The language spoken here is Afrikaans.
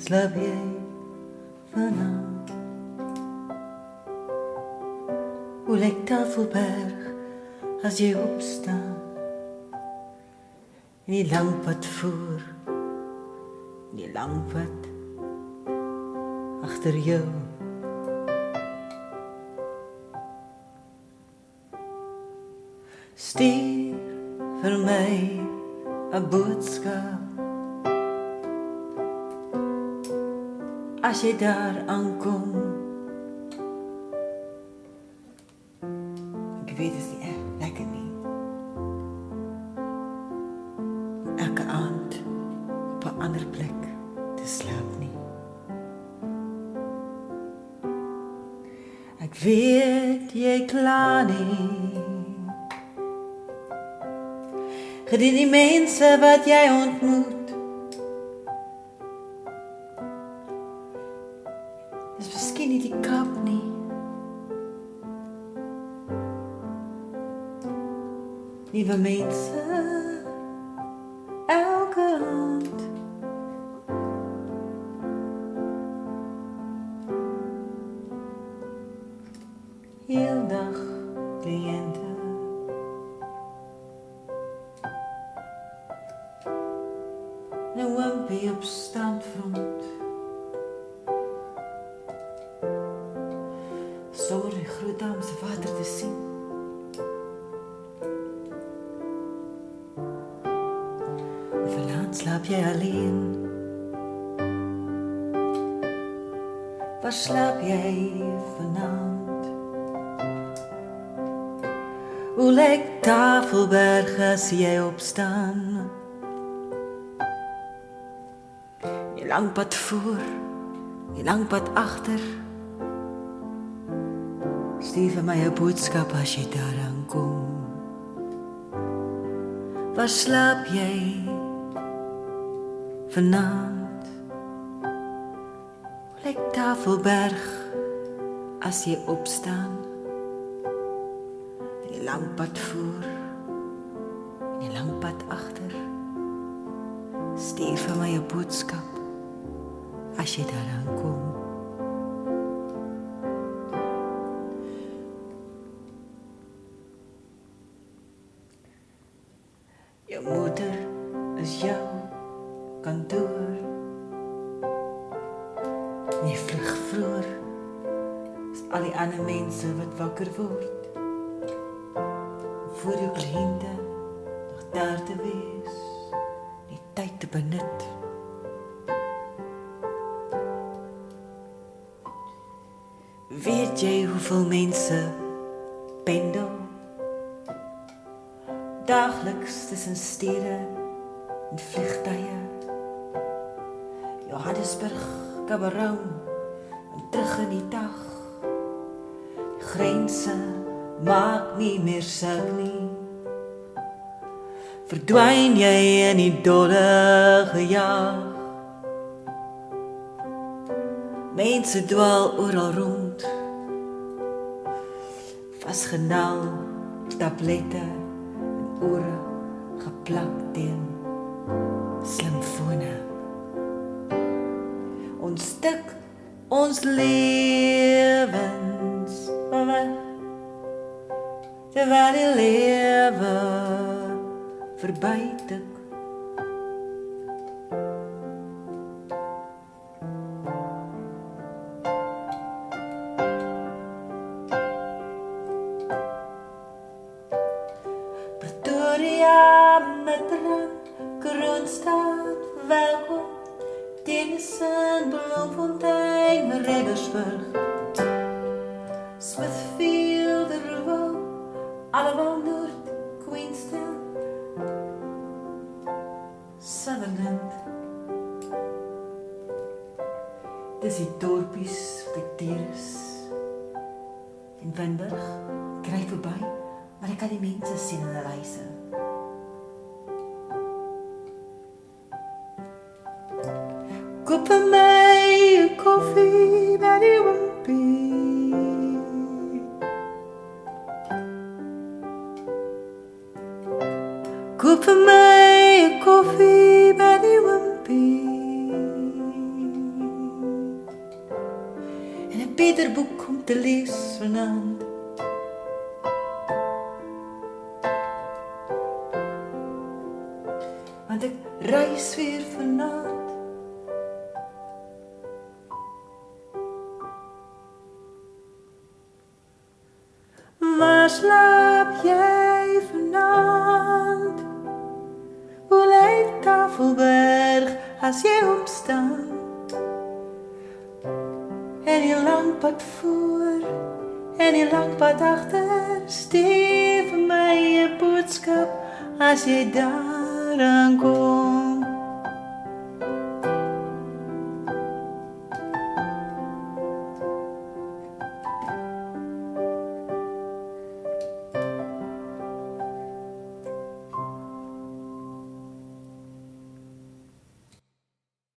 slaap jy vanavond? Hoe lyk Tafelberg as jy opstaan? En die lang pad voor, die lang pad agter jou. Stuur vir my 'n boodskap as jy daar aankom. Ek weet dit is nie echt lekker nie. Elke aand op 'n ander plek te slaap nie. Ek weet jy kla nie. Gedien die mense wat jy ontmoet. Dis miskien nie die Kaap nie. Nuwe mense elke aand. Heel dag kliënte. Een wimpie op strandfront. Sonder die groot dam se water te sien. Vanaand slaap jy alleen. Waar slaap jy vanaand? Hoe lyk Tafelberg as jy opstaan? Die lang pad voor, die lang pad agter. Stuur vir my 'n boodskap as jy daar aankom. Waar slaap jy vanaand? Hoe lyk Tafelberg as jy opstaan? Die lang pad voor, die lang pad agter. Stuur vir my 'n boodskap as jy daar aankom. Jou moeder is jou kantoor. Jy vlug vroeër as al die ander mense wat wakker word. Voor jou kliënte nog daar te wees, die tyd te benut. Weet jy hoeveel mense pendel daagliks tussen stede en vliegtuie? Johannesburg, Kamerun en terug in die dag. Die grense maak nie meer saak nie. Verdwyn jy in die dolle gejaag. Mense dwaal oral rond, vasgenaal tablette en ore geplak teen slimfone. Ons stik ons lewens weg, terwyl die lewe verby tik. Pretoria, Midrand, Kroonstad, welkom. Tennyson, Bloemfontein, Reddersburg, Smithfield, Rouen, allemaal Noord, Queenstown, Sutherland. Dis die dorpies wat ek deur is. In Wynberg, kry verby, maar ek kan die mense sien in hulle huise. Koop vir my 'n koffie by die wimpie. Koop vir my 'n koffie by die wimpie. en 'n beter boek om te lees vanaand. Want ek reis weer vanaand. Waar slaap jy vanaand? Hoe lyk Tafelberg as jy opstaan? En die lang pad voor en die lang pad agter, stuur vir my 'n boodskap as jy daaraan kom.